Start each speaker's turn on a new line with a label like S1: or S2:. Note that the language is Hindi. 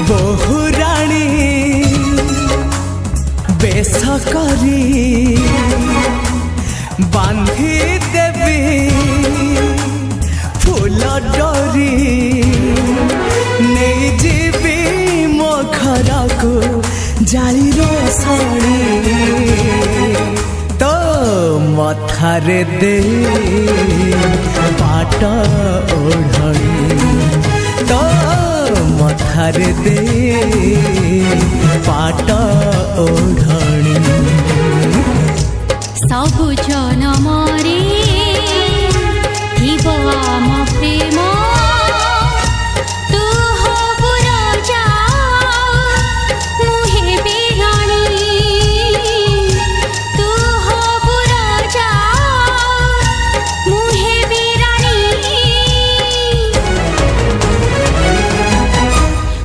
S1: बहु राणी बेश करी बांधी देवी फूल डोरी नहीं जीवी मो घर को जाली रोसणी तो मथारे दे पाट ओढ़णी तो मथारे दे पाट ओढ़णी
S2: सबु जनम